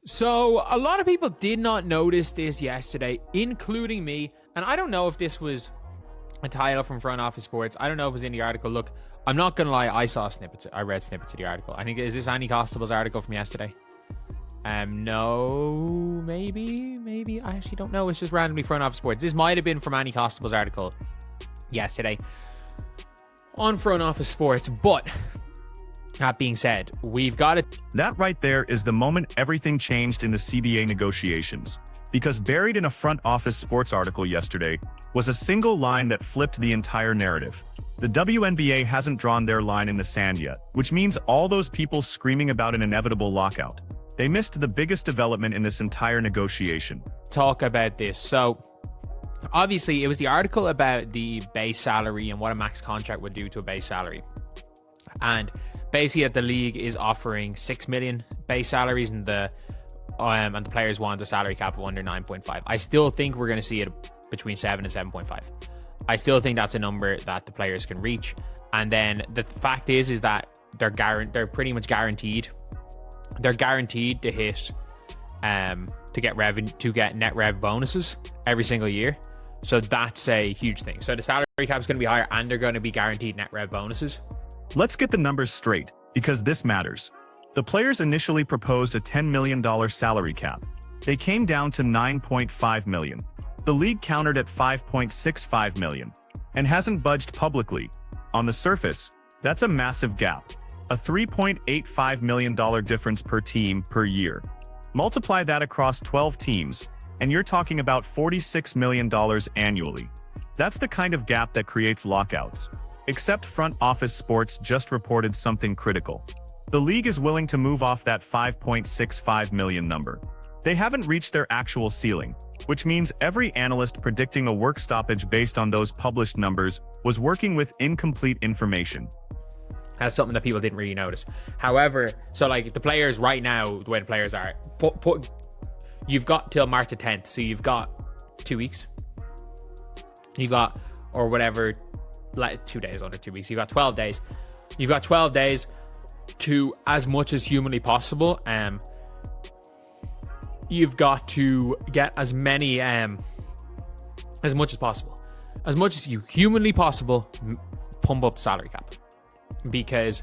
So, a lot of people did not notice this yesterday, including me. And I don't know if this was a title from Front Office Sports. I don't know if it was in the article. Look, I'm not going to lie. I saw snippets. I read snippets of the article. I think, is this Annie Constable's article from yesterday? No, maybe. I actually don't know. It's just randomly Front Office Sports. This might have been from Annie Constable's article yesterday on Front Office Sports. But that being said, we've got it. That right there is the moment everything changed in the CBA negotiations. Because buried in a Front Office Sports article yesterday was a single line that flipped the entire narrative. The WNBA hasn't drawn their line in the sand yet, which means all those people screaming about an inevitable lockout, they missed the biggest development in this entire negotiation. Talk about this. So, obviously, it was the article about the base salary and what a max contract would do to a base salary. And basically, the league is offering 6 million base salaries, and the players want a salary cap of under 9.5. I still think we're going to see it between 7 and 7.5. I still think that's a number that the players can reach. And then the fact is that they're pretty much guaranteed. They're guaranteed to hit to get net rev bonuses every single year. So that's a huge thing. So the salary cap is going to be higher, and they're going to be guaranteed net rev bonuses. Let's get the numbers straight, because this matters. The players initially proposed a $10 million salary cap. They came down to $9.5 million. The league countered at $5.65 million and hasn't budged publicly. On the surface, that's a massive gap. A $3.85 million difference per team per year. Multiply that across 12 teams, and you're talking about $46 million annually. That's the kind of gap that creates lockouts. Except Front Office Sports just reported something critical. The league is willing to move off that $5.65 million number. They haven't reached their actual ceiling, which means every analyst predicting a work stoppage based on those published numbers was working with incomplete information. That's something that people didn't really notice. However, so like the players right now, the way the players are, you've got till March the 10th, so you've got 2 weeks. You've got, or whatever, like 2 days, under 2 weeks. You've got 12 days. You've got 12 days to, as much as humanly possible, you've got to get as many, as much as possible. As much as you humanly possible, pump up the salary cap. Because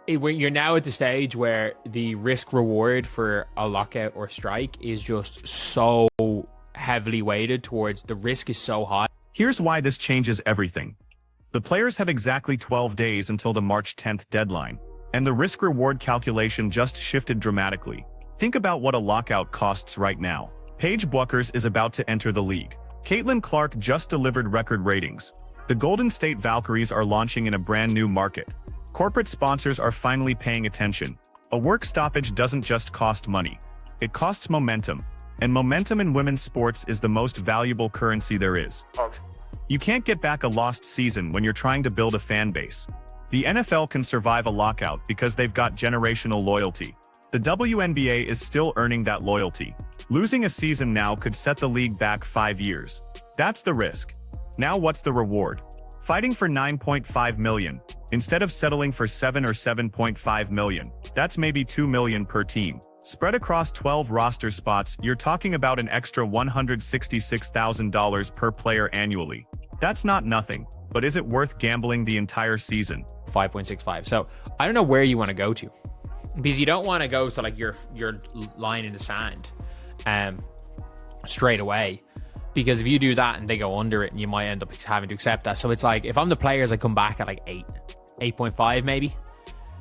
you're now at the stage where the risk reward for a lockout or strike is just so heavily weighted towards, the risk is so high. Here's why this changes everything. The players have exactly 12 days until the March 10th deadline, and the risk-reward calculation just shifted dramatically. Think about what a lockout costs right now. Paige Bueckers is about to enter the league. Caitlin Clark just delivered record ratings. The Golden State Valkyries are launching in a brand new market. Corporate sponsors are finally paying attention. A work stoppage doesn't just cost money. It costs momentum. And momentum in women's sports is the most valuable currency there is. You can't get back a lost season when you're trying to build a fan base. The NFL can survive a lockout because they've got generational loyalty. The WNBA is still earning that loyalty. Losing a season now could set the league back 5 years. That's the risk. Now what's the reward? Fighting for $9.5 million, instead of settling for $7 or $7.5 million. That's maybe $2 million per team. Spread across 12 roster spots, you're talking about an extra $166,000 per player annually. That's not nothing, but is it worth gambling the entire season? 5.65. So I don't know where you want to go to, because you don't want to go to like your line in the sand straight away. Because if you do that and they go under it, you might end up having to accept that. So it's like, if I'm the players, I come back at like 8.5 maybe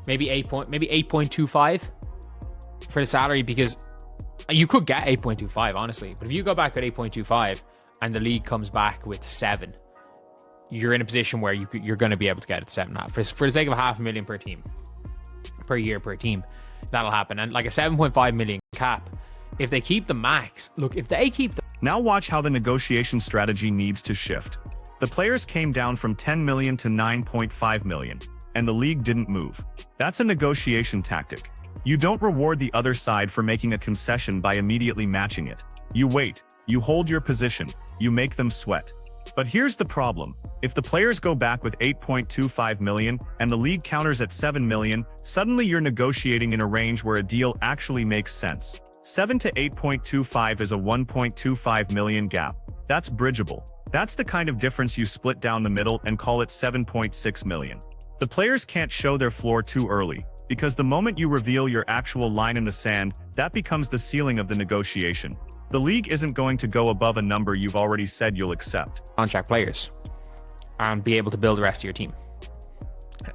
8.25 for the salary, because you could get 8.25 honestly. But if you go back at 8.25 and the league comes back with 7, you're in a position where you're going to be able to get it 7.5 for the sake of $500,000 per team, per year per team. That'll happen. And like a 7.5 million cap, if they keep the max, look, if they keep the... Now watch how the negotiation strategy needs to shift. The players came down from $10 million to $9.5 million, and the league didn't move. That's a negotiation tactic. You don't reward the other side for making a concession by immediately matching it. You wait, you hold your position, you make them sweat. But here's the problem. If the players go back with 8.25 million and the league counters at 7 million, suddenly you're negotiating in a range where a deal actually makes sense. 7 to 8.25 is a 1.25 million gap. That's bridgeable. That's the kind of difference you split down the middle and call it 7.6 million. The players can't show their floor too early, because the moment you reveal your actual line in the sand, that becomes the ceiling of the negotiation. The league isn't going to go above a number you've already said you'll accept. Contract players and be able to build the rest of your team.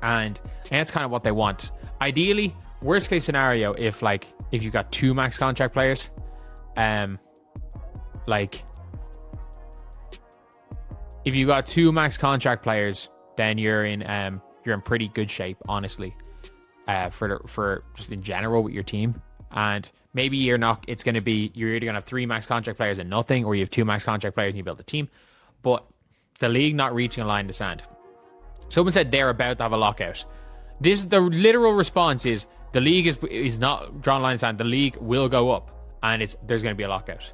And that's kind of what they want. Ideally, worst case scenario, if you've got 2 max contract players, if you got 2 max contract players, then you're in pretty good shape, honestly, for just in general with your team. And maybe you're either gonna have 3 max contract players and nothing, or you have 2 max contract players and you build a team. But the league not reaching a line in the sand. Someone said they're about to have a lockout. The literal response is the league is not drawing a line in the sand. The league will go up, and there's going to be a lockout.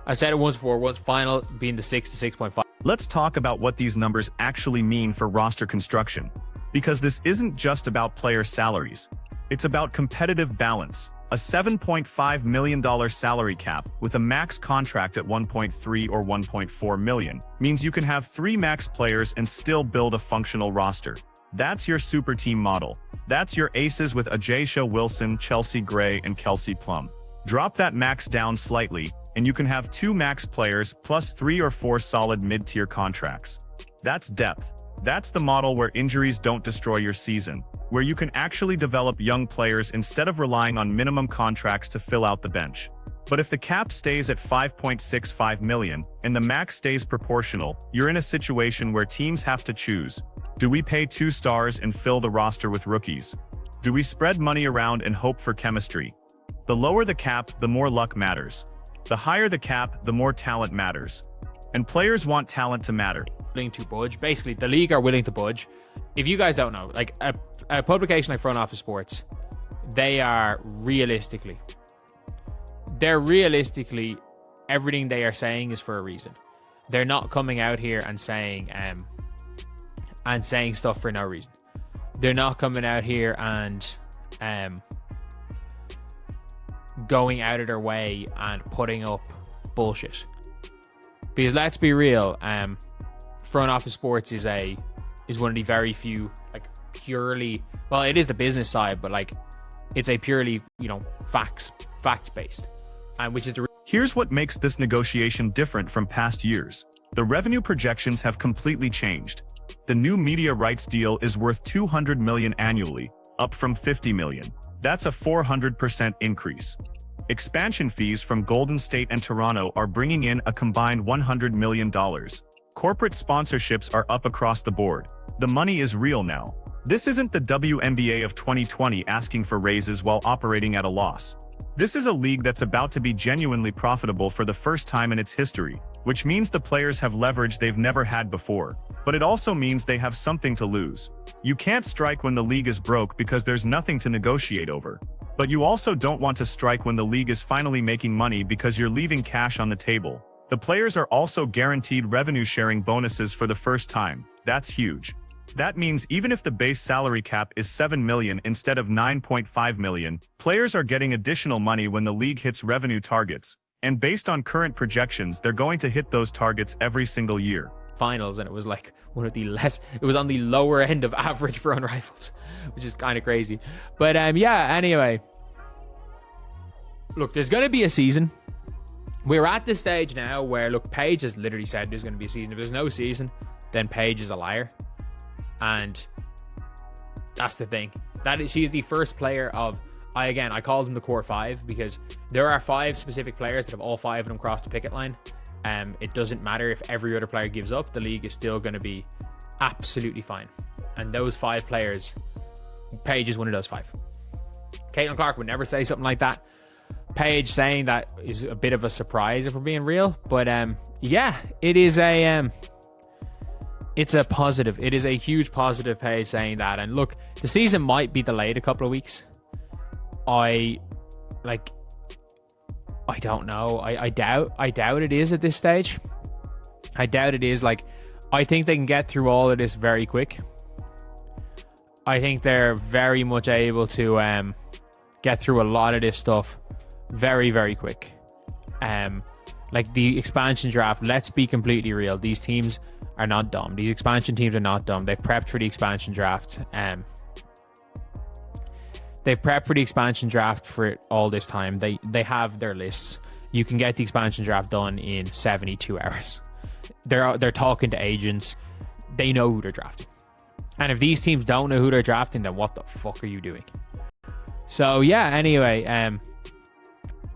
I said it once before. What's final being the 6 to 6.5. Let's talk about what these numbers actually mean for roster construction, because this isn't just about player salaries. It's about competitive balance. A $7.5 million salary cap with a max contract at 1.3 or 1.4 million means you can have 3 max players and still build a functional roster. That's your super team model. That's your aces with Ajasia Wilson, Chelsea Gray, and Kelsey Plum. Drop that max down slightly, and you can have 2 max players plus 3 or 4 solid mid-tier contracts. That's depth. That's the model where injuries don't destroy your season, where you can actually develop young players instead of relying on minimum contracts to fill out the bench. But if the cap stays at 5.65 million and the max stays proportional, you're in a situation where teams have to choose. Do we pay 2 stars and fill the roster with rookies? Do we spread money around and hope for chemistry? The lower the cap, the more luck matters. The higher the cap, the more talent matters. And players want talent to matter. Willing to budge. Basically, the league are willing to budge. If you guys don't know, like a publication like Front Office Sports, they're realistically, everything they are saying is for a reason. They're not coming out here and saying stuff for no reason. They're not coming out here and going out of their way and putting up bullshit. Because let's be real, Front Office Sports is one of the very few purely, well, it is the business side, but it's a purely facts based, and which is the. Here's what makes this negotiation different from past years. The revenue projections have completely changed. The new media rights deal is worth $200 million annually, up from $50 million. That's a 400% increase. Expansion fees from Golden State and Toronto are bringing in a combined $100 million. Corporate sponsorships are up across the board. The money is real now. This isn't the WNBA of 2020 asking for raises while operating at a loss. This is a league that's about to be genuinely profitable for the first time in its history, which means the players have leverage they've never had before. But it also means they have something to lose. You can't strike when the league is broke because there's nothing to negotiate over. But you also don't want to strike when the league is finally making money because you're leaving cash on the table. The players are also guaranteed revenue-sharing bonuses for the first time. That's huge. That means even if the base salary cap is $7 million instead of $9.5 million, players are getting additional money when the league hits revenue targets. And based on current projections, they're going to hit those targets every single year. Finals, and it was it was on the lower end of average for unrifled, which is kind of crazy. But yeah, anyway. Look, there's going to be a season. We're at this stage now where, look, Paige has literally said there's going to be a season. If there's no season, then Paige is a liar. And that's the thing. She is the first player of, I called them the core 5 because there are 5 specific players that have all 5 of them crossed the picket line. It doesn't matter if every other player gives up, the league is still going to be absolutely fine. And those 5 players, Paige is one of those 5. Caitlin Clark would never say something like that. Paige saying that is a bit of a surprise if we're being real. But yeah, it is it's a positive. It is a huge positive, Paige saying that. And look, the season might be delayed a couple of weeks. I don't know. I doubt it is at this stage. I doubt it is. Like, I think they can get through all of this very quick. I think they're very much able to get through a lot of this stuff very, very quick. Like the expansion draft, let's be completely real. These teams are not dumb. These expansion teams are not dumb. They've prepped for the expansion draft. They've prepped for the expansion draft for it all this time. They have their lists. You can get the expansion draft done in 72 hours. They're talking to agents. They know who they're drafting. And if these teams don't know who they're drafting, then what the fuck are you doing? So yeah, anyway.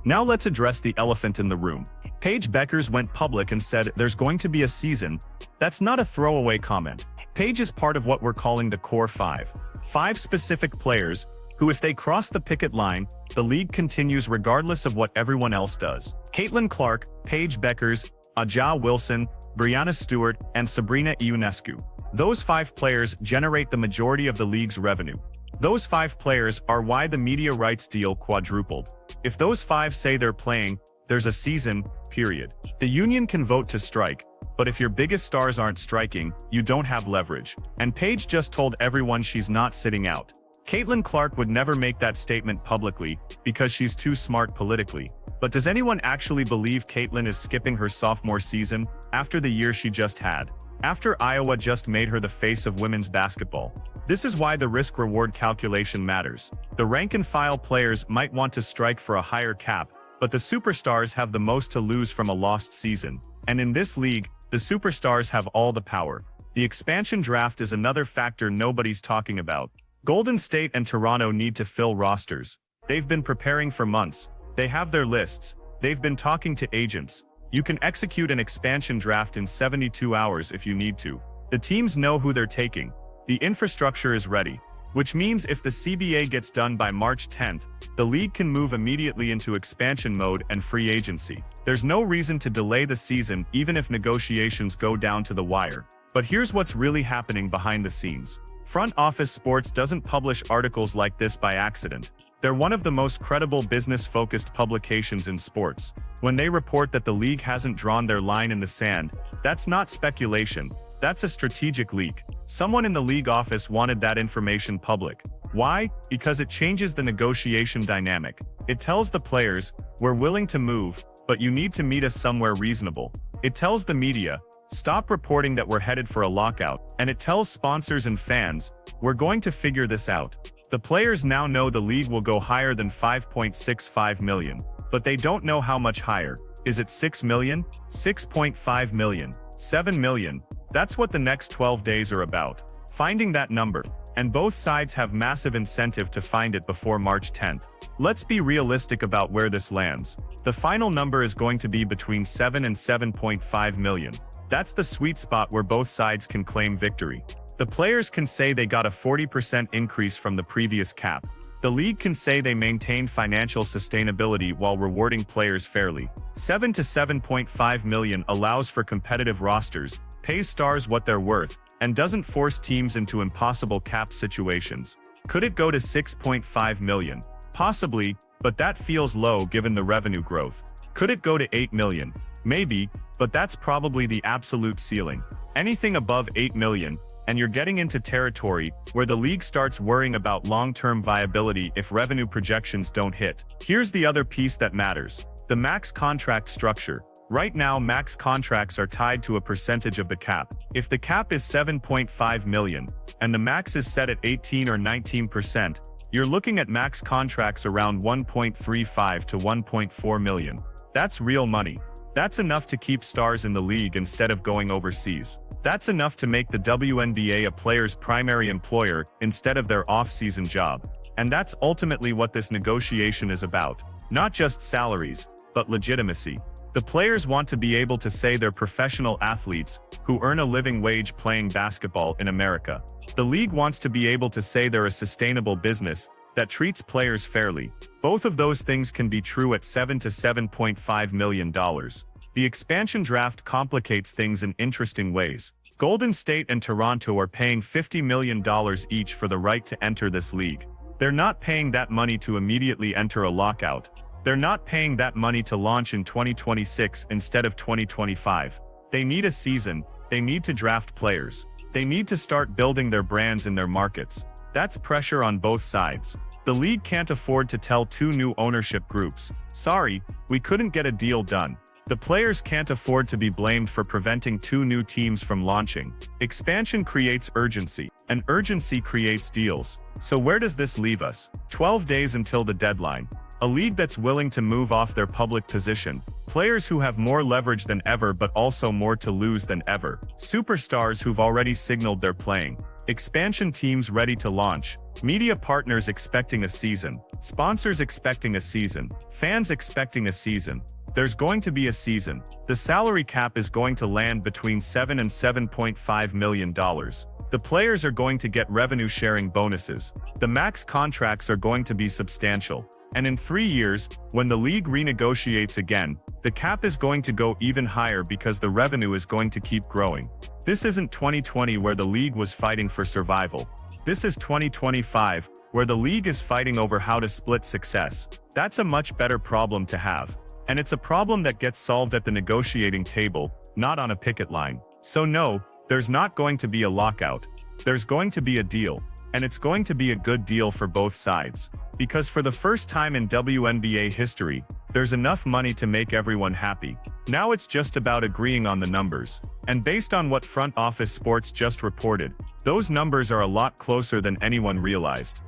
Now let's address the elephant in the room. Paige Beckers went public and said there's going to be a season. That's not a throwaway comment. Paige is part of what we're calling the core five. 5 specific players who, if they cross the picket line, the league continues regardless of what everyone else does. Caitlin Clark, Paige Beckers, Aja Wilson, Brianna Stewart, and Sabrina Ionescu. Those 5 players generate the majority of the league's revenue. Those 5 players are why the media rights deal quadrupled. If those 5 say they're playing, there's a season, period. The union can vote to strike, but if your biggest stars aren't striking, you don't have leverage. And Paige just told everyone she's not sitting out. Caitlin Clark would never make that statement publicly because she's too smart politically. But does anyone actually believe Caitlin is skipping her sophomore season after the year she just had? After Iowa just made her the face of women's basketball? This is why the risk-reward calculation matters. The rank-and-file players might want to strike for a higher cap, but the superstars have the most to lose from a lost season. And in this league, the superstars have all the power. The expansion draft is another factor nobody's talking about. Golden State and Toronto need to fill rosters. They've been preparing for months. They have their lists. They've been talking to agents. You can execute an expansion draft in 72 hours if you need to. The teams know who they're taking. The infrastructure is ready. Which means if the CBA gets done by March 10th, the league can move immediately into expansion mode and free agency. There's no reason to delay the season even if negotiations go down to the wire. But here's what's really happening behind the scenes. Front Office Sports doesn't publish articles like this by accident. They're one of the most credible business-focused publications in sports. When they report that the league hasn't drawn their line in the sand, that's not speculation. That's a strategic leak. Someone in the league office wanted that information public. Why? Because it changes the negotiation dynamic. It tells the players, we're willing to move, but you need to meet us somewhere reasonable. It tells the media, stop reporting that we're headed for a lockout. And it tells sponsors and fans, we're going to figure this out. The players now know the league will go higher than $5.65 million. But they don't know how much higher. Is it $6 million? $6.5 million? $7 million? That's what the next 12 days are about. Finding that number. And both sides have massive incentive to find it before March 10th. Let's be realistic about where this lands. The final number is going to be between 7 and 7.5 million. That's the sweet spot where both sides can claim victory. The players can say they got a 40% increase from the previous cap. The league can say they maintained financial sustainability while rewarding players fairly. 7 to 7.5 million allows for competitive rosters, pays stars what they're worth, and doesn't force teams into impossible cap situations. Could it go to 6.5 million? Possibly, but that feels low given the revenue growth. Could it go to 8 million? Maybe, but that's probably the absolute ceiling. Anything above 8 million, and you're getting into territory where the league starts worrying about long-term viability if revenue projections don't hit. Here's the other piece that matters. The max contract structure. Right now, max contracts are tied to a percentage of the cap. If the cap is 7.5 million, and the max is set at 18 or 19%, you're looking at max contracts around 1.35 to 1.4 million. That's real money. That's enough to keep stars in the league instead of going overseas. That's enough to make the WNBA a player's primary employer instead of their off-season job. And that's ultimately what this negotiation is about. Not just salaries, but legitimacy. The players want to be able to say they're professional athletes who earn a living wage playing basketball in America. The league wants to be able to say they're a sustainable business that treats players fairly. Both of those things can be true at $7 to $7.5 million. The expansion draft complicates things in interesting ways. Golden State and Toronto are paying $50 million each for the right to enter this league. They're not paying that money to immediately enter a lockout. They're not paying that money to launch in 2026 instead of 2025. They need a season, they need to draft players. They need to start building their brands in their markets. That's pressure on both sides. The league can't afford to tell two new ownership groups, "Sorry, we couldn't get a deal done." The players can't afford to be blamed for preventing two new teams from launching. Expansion creates urgency, and urgency creates deals. So where does this leave us? 12 days until the deadline. A league that's willing to move off their public position. Players who have more leverage than ever but also more to lose than ever. Superstars who've already signaled they're playing. Expansion teams ready to launch. Media partners expecting a season. Sponsors expecting a season. Fans expecting a season. There's going to be a season. The salary cap is going to land between $7 and $7.5 million. The players are going to get revenue-sharing bonuses. The max contracts are going to be substantial. And in 3 years, when the league renegotiates again, the cap is going to go even higher because the revenue is going to keep growing. This isn't 2020 where the league was fighting for survival. This is 2025, where the league is fighting over how to split success. That's a much better problem to have. And it's a problem that gets solved at the negotiating table, not on a picket line. So no, there's not going to be a lockout. There's going to be a deal. And it's going to be a good deal for both sides. Because for the first time in WNBA history, there's enough money to make everyone happy. Now it's just about agreeing on the numbers. And based on what Front Office Sports just reported, those numbers are a lot closer than anyone realized.